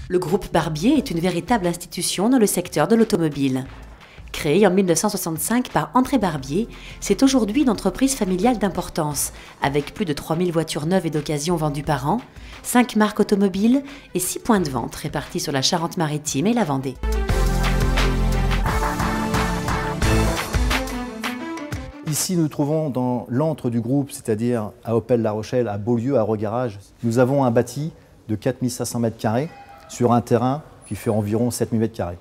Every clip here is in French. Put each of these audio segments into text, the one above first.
Le groupe Barbier est une véritable institution dans le secteur de l'automobile. Créé en 1965 par André Barbier, c'est aujourd'hui une entreprise familiale d'importance, avec plus de 3000 voitures neuves et d'occasion vendues par an, 5 marques automobiles et 6 points de vente répartis sur la Charente-Maritime et la Vendée. Ici, nous nous trouvons dans l'antre du groupe, c'est-à-dire à Opel La Rochelle, à Beaulieu, à Regarage. Nous avons un bâti de 4500 m² sur un terrain qui fait environ 7000 m².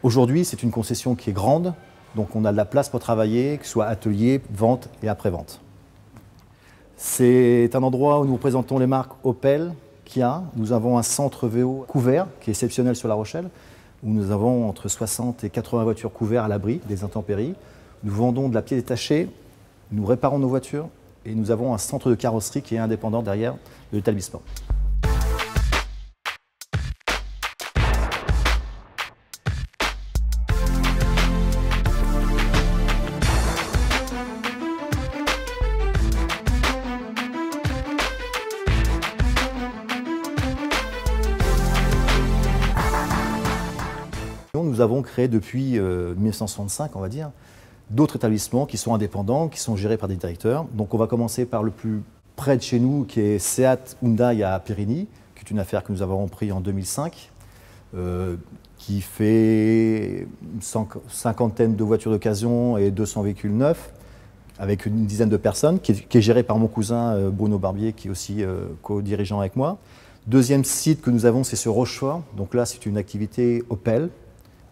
Aujourd'hui, c'est une concession qui est grande, donc on a de la place pour travailler, que ce soit atelier, vente et après-vente. C'est un endroit où nous représentons les marques Opel, Kia. Nous avons un centre VO couvert qui est exceptionnel sur La Rochelle, où nous avons entre 60 et 80 voitures couvertes à l'abri des intempéries. Nous vendons de la pièce détachée, nous réparons nos voitures et nous avons un centre de carrosserie qui est indépendant derrière de l'établissement. Nous avons créé depuis 1965, on va dire, d'autres établissements qui sont indépendants, qui sont gérés par des directeurs. Donc on va commencer par le plus près de chez nous, qui est Seat Hyundai à Périgny, qui est une affaire que nous avons repris en 2005, qui fait une cinquantaine de voitures d'occasion et 200 véhicules neufs, avec une dizaine de personnes, qui est géré par mon cousin Bruno Barbier, qui est aussi co-dirigeant avec moi. Deuxième site que nous avons, c'est ce Rochefort. Donc là, c'est une activité Opel,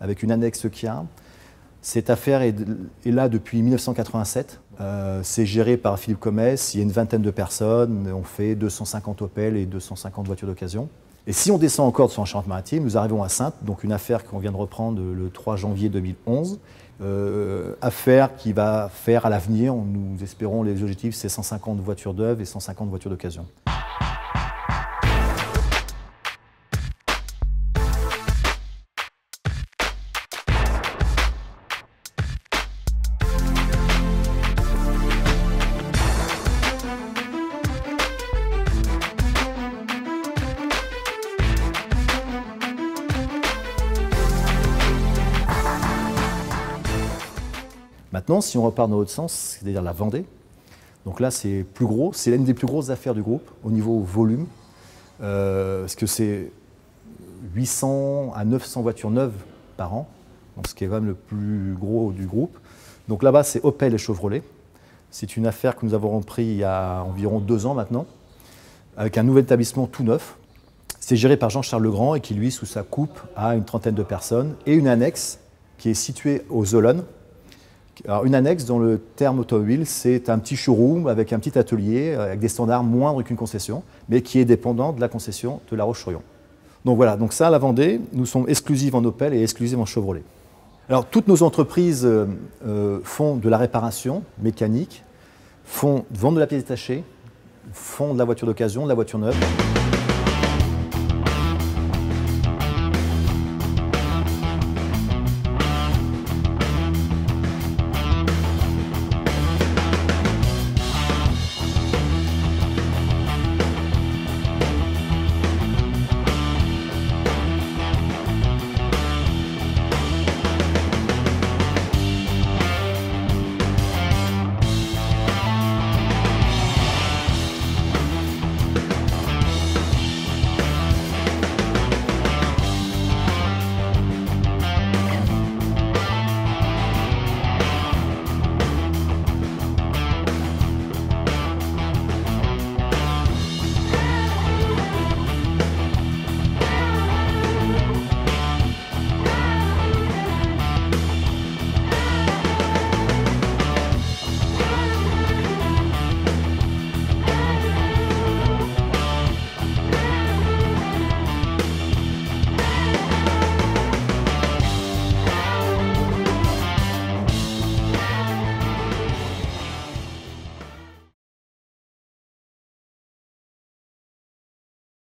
avec une annexe Kia. Cette affaire est là depuis 1987. C'est géré par Philippe Comès. Il y a une vingtaine de personnes. On fait 250 Opel et 250 voitures d'occasion. Et si on descend encore sur la Charente-Maritime, nous arrivons à Saintes, donc une affaire qu'on vient de reprendre le 3 janvier 2011. Affaire qui va faire à l'avenir, nous espérons, les objectifs, c'est 150 voitures neuves et 150 voitures d'occasion. Maintenant, si on repart dans l'autre sens, c'est-à-dire la Vendée, donc là c'est plus gros, c'est l'une des plus grosses affaires du groupe au niveau volume, parce que c'est 800 à 900 voitures neuves par an, donc ce qui est quand même le plus gros du groupe. Donc là-bas c'est Opel et Chevrolet. C'est une affaire que nous avons repris il y a environ 2 ans maintenant, avec un nouvel établissement tout neuf. C'est géré par Jean-Charles Legrand et qui lui, sous sa coupe, a une trentaine de personnes et une annexe qui est située aux Zolonnes. Alors une annexe, dans le terme automobile, c'est un petit showroom avec un petit atelier, avec des standards moindres qu'une concession, mais qui est dépendant de la concession de La Roche-sur-Yon. Donc voilà, donc ça, à la Vendée, nous sommes exclusifs en Opel et exclusifs en Chevrolet. Alors toutes nos entreprises font de la réparation mécanique, vendent de la pièce détachée, font de la voiture d'occasion, de la voiture neuve.